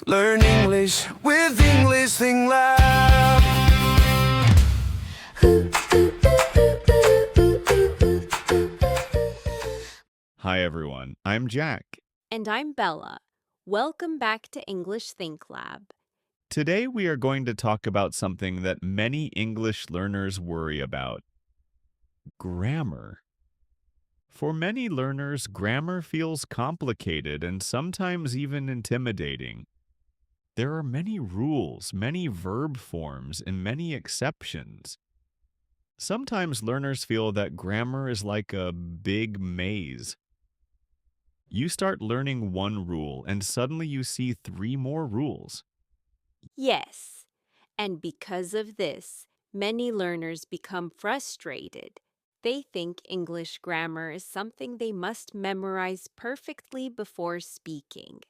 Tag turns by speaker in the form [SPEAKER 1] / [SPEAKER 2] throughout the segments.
[SPEAKER 1] Learn English with English Thing Lab.
[SPEAKER 2] Hi everyone, I'm Jack.
[SPEAKER 3] And I'm Bella. Welcome back to English Think Lab.
[SPEAKER 2] Today we are going to talk about something that many English learners worry about: grammar. For many learners, grammar feels complicated and sometimes even intimidating. There are many rules, many verb forms, and many exceptions. Sometimes learners feel that grammar is like a big maze. You start learning one rule and suddenly you see three more rules.
[SPEAKER 3] Yes, and because of this, many learners become frustrated. They think English grammar is something they must memorize perfectly before speaking.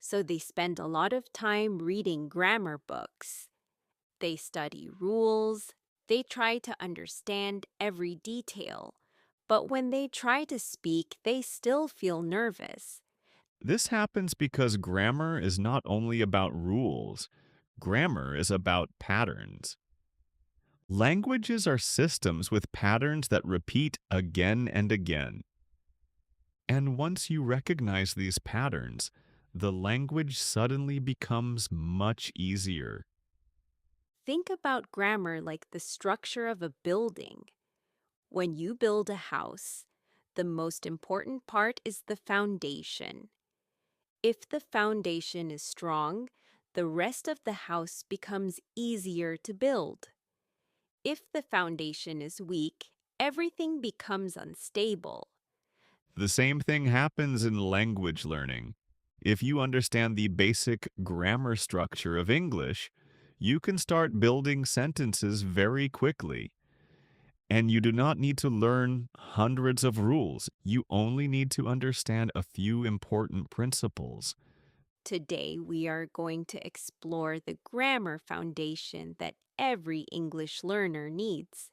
[SPEAKER 3] So they spend a lot of time reading grammar books. They study rules. They try to understand every detail. But when they try to speak, they still feel nervous.
[SPEAKER 2] This happens because grammar is not only about rules, grammar is about patterns. Languages are systems with patterns that repeat again and again. And once you recognize these patterns, the language suddenly becomes much easier.
[SPEAKER 3] Think about grammar like the structure of a building. When you build a house, the most important part is the foundation. If the foundation is strong, the rest of the house becomes easier to build. If the foundation is weak, everything becomes unstable.
[SPEAKER 2] The same thing happens in language learning. If you understand the basic grammar structure of English, you can start building sentences very quickly. And you do not need to learn hundreds of rules. You only need to understand a few important principles.
[SPEAKER 3] Today, we are going to explore the grammar foundation that every English learner needs.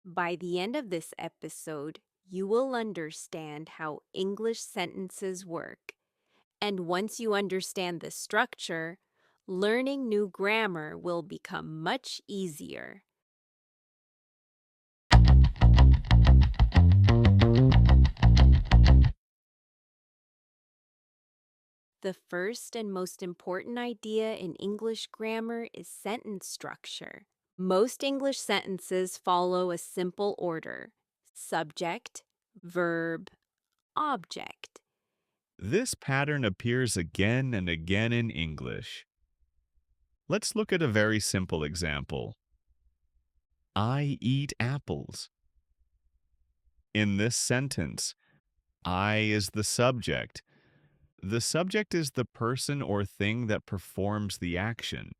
[SPEAKER 3] By the end of this episode, you will understand how English sentences work. And once you understand the structure, learning new grammar will become much easier. The first and most important idea in English grammar is sentence structure. Most English sentences follow a simple order: subject, verb, object.
[SPEAKER 2] This pattern appears again and again in English. Let's look at a very simple example. I eat apples. In this sentence, I is the subject. The subject is the person or thing that performs the action.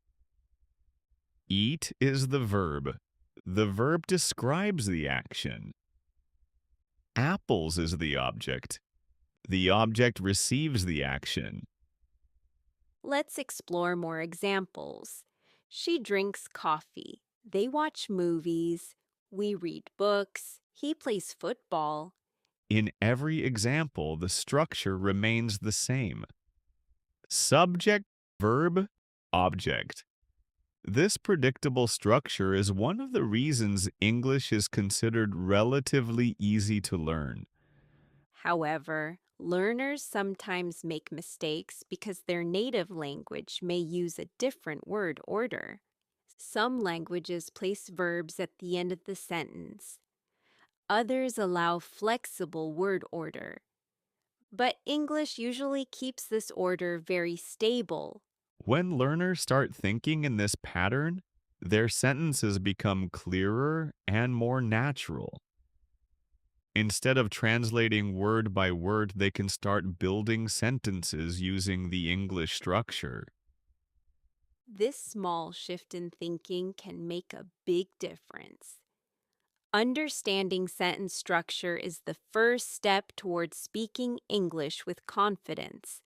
[SPEAKER 2] Eat is the verb. The verb describes the action. Apples is the object. The object receives the action.
[SPEAKER 3] Let's explore more examples. She drinks coffee. They watch movies. We read books. He plays football.
[SPEAKER 2] In every example, the structure remains the same. Subject, verb, object. This predictable structure is one of the reasons English is considered relatively easy to learn.
[SPEAKER 3] However, learners sometimes make mistakes because their native language may use a different word order. Some languages place verbs at the end of the sentence. Others allow flexible word order. But English usually keeps this order very stable.
[SPEAKER 2] When learners start thinking in this pattern, their sentences become clearer and more natural. Instead of translating word by word, they can start building sentences using the English structure.
[SPEAKER 3] This small shift in thinking can make a big difference. Understanding sentence structure is the first step towards speaking English with confidence.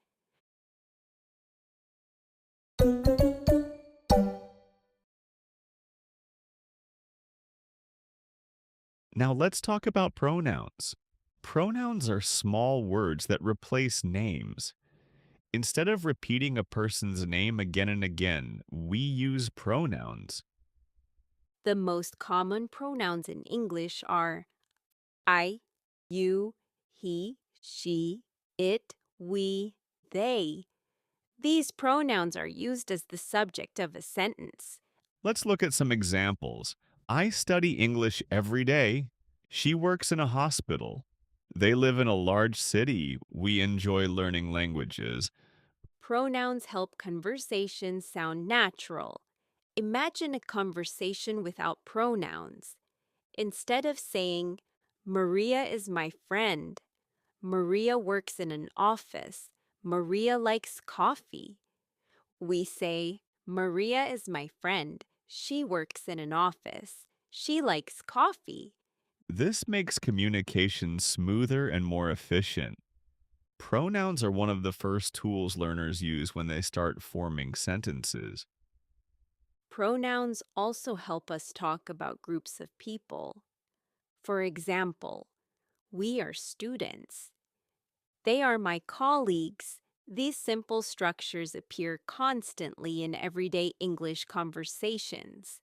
[SPEAKER 2] Now let's talk about pronouns. Pronouns are small words that replace names. Instead of repeating a person's name again and again, we use pronouns.
[SPEAKER 3] The most common pronouns in English are I, you, he, she, it, we, they. These pronouns are used as the subject of a sentence.
[SPEAKER 2] Let's look at some examples. I study English every day. She works in a hospital. They live in a large city. We enjoy learning languages.
[SPEAKER 3] Pronouns help conversations sound natural. Imagine a conversation without pronouns. Instead of saying, Maria is my friend, Maria works in an office, Maria likes coffee, we say, Maria is my friend, she works in an office, she likes coffee.
[SPEAKER 2] This makes communication smoother and more efficient. Pronouns are one of the first tools learners use when they start forming sentences.
[SPEAKER 3] Pronouns also help us talk about groups of people. For example, we are students. They are my colleagues. These simple structures appear constantly in everyday English conversations.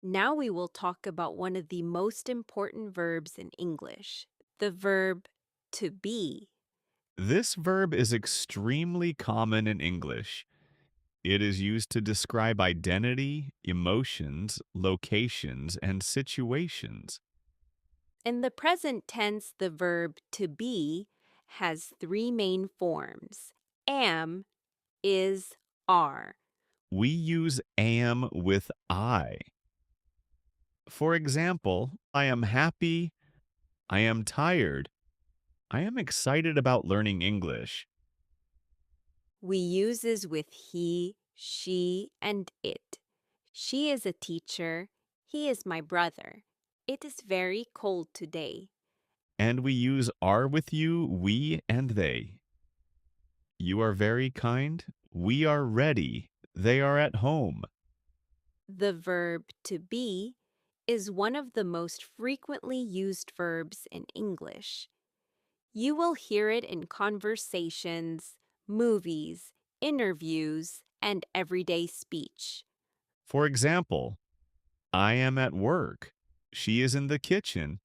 [SPEAKER 3] Now we will talk about one of the most important verbs in English, the verb to be.
[SPEAKER 2] This verb is extremely common in English. It is used to describe identity, emotions, locations, and situations.
[SPEAKER 3] In the present tense, the verb to be has three main forms: am, is, are.
[SPEAKER 2] We use am with I. For example, I am happy, I am tired, I am excited about learning English.
[SPEAKER 3] We uses with he, she, and it. She is a teacher. He is my brother. It is very cold today.
[SPEAKER 2] And we use are with you, we, and they. You are very kind. We are ready. They are at home.
[SPEAKER 3] The verb to be is one of the most frequently used verbs in English. You will hear it in conversations, movies, interviews, and everyday speech.
[SPEAKER 2] For example, I am at work. She is in the kitchen.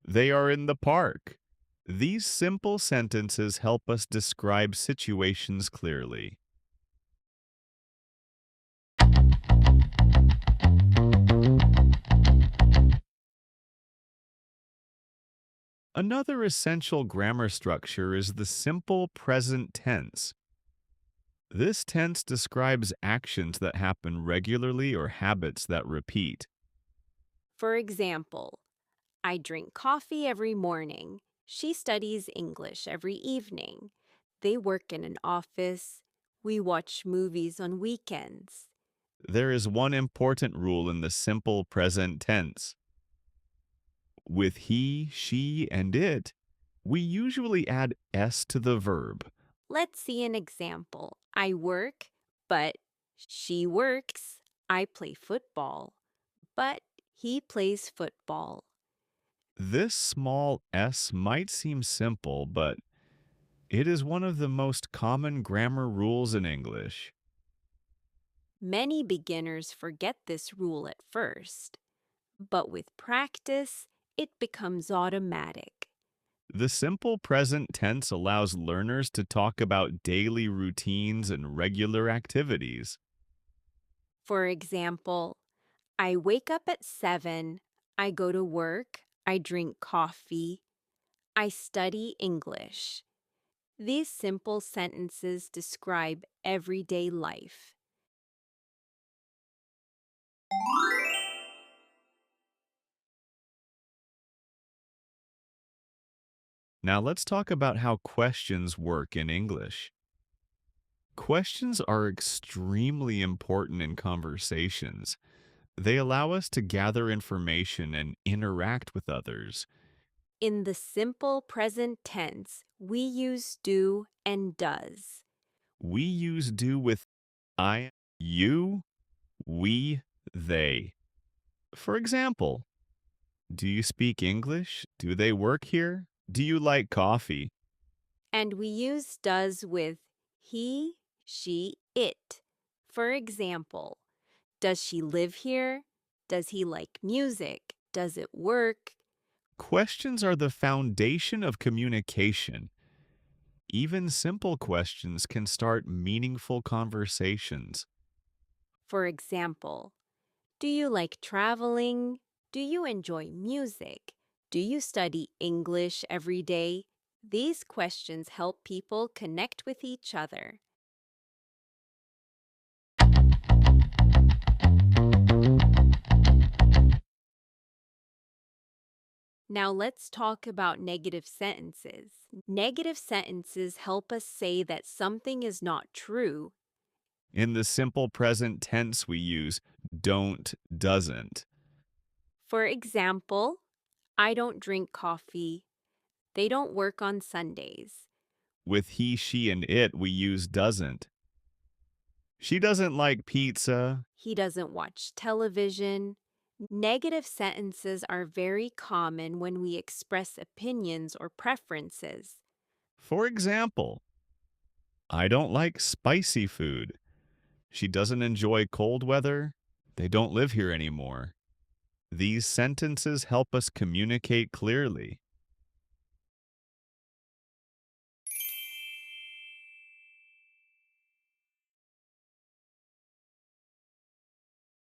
[SPEAKER 2] They are in the park. These simple sentences help us describe situations clearly. Another essential grammar structure is the simple present tense. This tense describes actions that happen regularly or habits that repeat.
[SPEAKER 3] For example, I drink coffee every morning. She studies English every evening. They work in an office. We watch movies on weekends.
[SPEAKER 2] There is one important rule in the simple present tense. With he, she, and it, we usually add s to the verb.
[SPEAKER 3] Let's see an example. I work, but she works. I play football, but he plays football.
[SPEAKER 2] This small s might seem simple, but it is one of the most common grammar rules in English.
[SPEAKER 3] Many beginners forget this rule at first, but with practice, it becomes automatic.
[SPEAKER 2] The simple present tense allows learners to talk about daily routines and regular activities.
[SPEAKER 3] For example, I wake up at 7, I go to work, I drink coffee, I study English. These simple sentences describe everyday life.
[SPEAKER 2] Now let's talk about how questions work in English. Questions are extremely important in conversations. They allow us to gather information and interact with others.
[SPEAKER 3] In the simple present tense, we use do and does.
[SPEAKER 2] We use do with I, you, we, they. For example, do you speak English? Do they work here? Do you like coffee?
[SPEAKER 3] And we use does with he, she, it. For example, does she live here? Does he like music? Does it work?
[SPEAKER 2] Questions are the foundation of communication. Even simple questions can start meaningful conversations.
[SPEAKER 3] For example, do you like traveling? Do you enjoy music? Do you study English every day? These questions help people connect with each other. Now let's talk about negative sentences. Negative sentences help us say that something is not true.
[SPEAKER 2] In the simple present tense, we use don't, doesn't.
[SPEAKER 3] For example, I don't drink coffee. They don't work on Sundays.
[SPEAKER 2] With he, she, and it, we use doesn't. She doesn't like pizza.
[SPEAKER 3] He doesn't watch television. Negative sentences are very common when we express opinions or preferences.
[SPEAKER 2] For example, I don't like spicy food. She doesn't enjoy cold weather. They don't live here anymore. These sentences help us communicate clearly.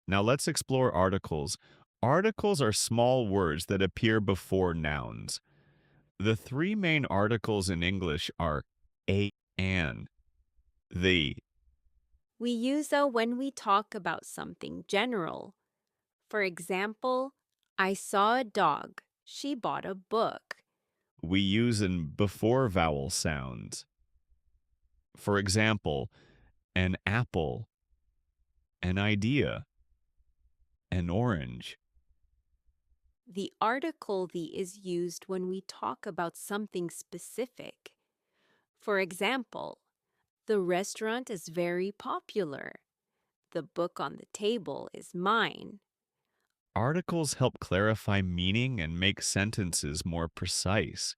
[SPEAKER 2] Now let's explore articles. Articles are small words that appear before nouns. The three main articles in English are a and, the.
[SPEAKER 3] We use a when we talk about something general. For example, I saw a dog. She bought a book.
[SPEAKER 2] We use in before vowel sounds. For example, an apple, an idea, an orange.
[SPEAKER 3] The article the is used when we talk about something specific. For example, the restaurant is very popular. The book on the table is mine.
[SPEAKER 2] Articles help clarify meaning and make sentences more precise.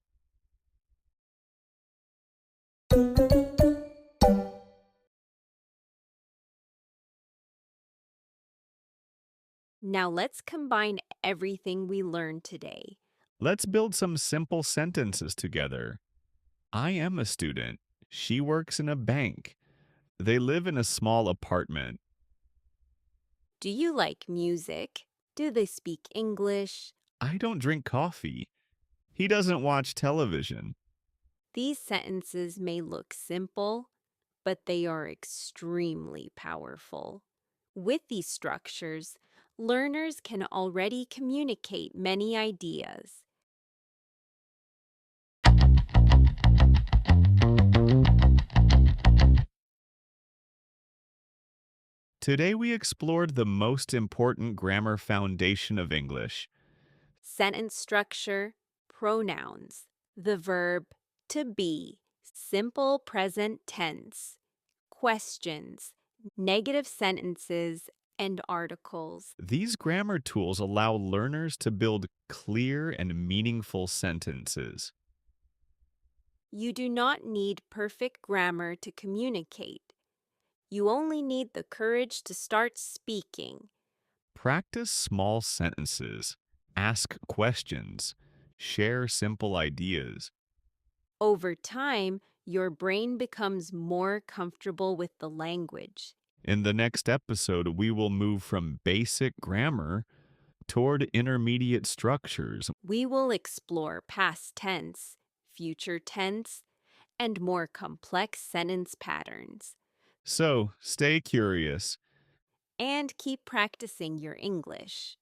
[SPEAKER 3] Now let's combine everything we learned today.
[SPEAKER 2] Let's build some simple sentences together. I am a student. She works in a bank. They live in a small apartment.
[SPEAKER 3] Do you like music? Do they speak English?
[SPEAKER 2] I don't drink coffee. He doesn't watch television.
[SPEAKER 3] These sentences may look simple, but they are extremely powerful. With these structures, learners can already communicate many ideas.
[SPEAKER 2] Today we explored the most important grammar foundation of English.
[SPEAKER 3] Sentence structure, pronouns, the verb to be, simple present tense, questions, negative sentences, and articles.
[SPEAKER 2] These grammar tools allow learners to build clear and meaningful sentences.
[SPEAKER 3] You do not need perfect grammar to communicate. You only need the courage to start speaking.
[SPEAKER 2] Practice small sentences. Ask questions. Share simple ideas.
[SPEAKER 3] Over time, your brain becomes more comfortable with the language.
[SPEAKER 2] In the next episode, we will move from basic grammar toward intermediate structures.
[SPEAKER 3] We will explore past tense, future tense, and more complex sentence patterns.
[SPEAKER 2] So, stay curious.
[SPEAKER 3] And keep practicing your English.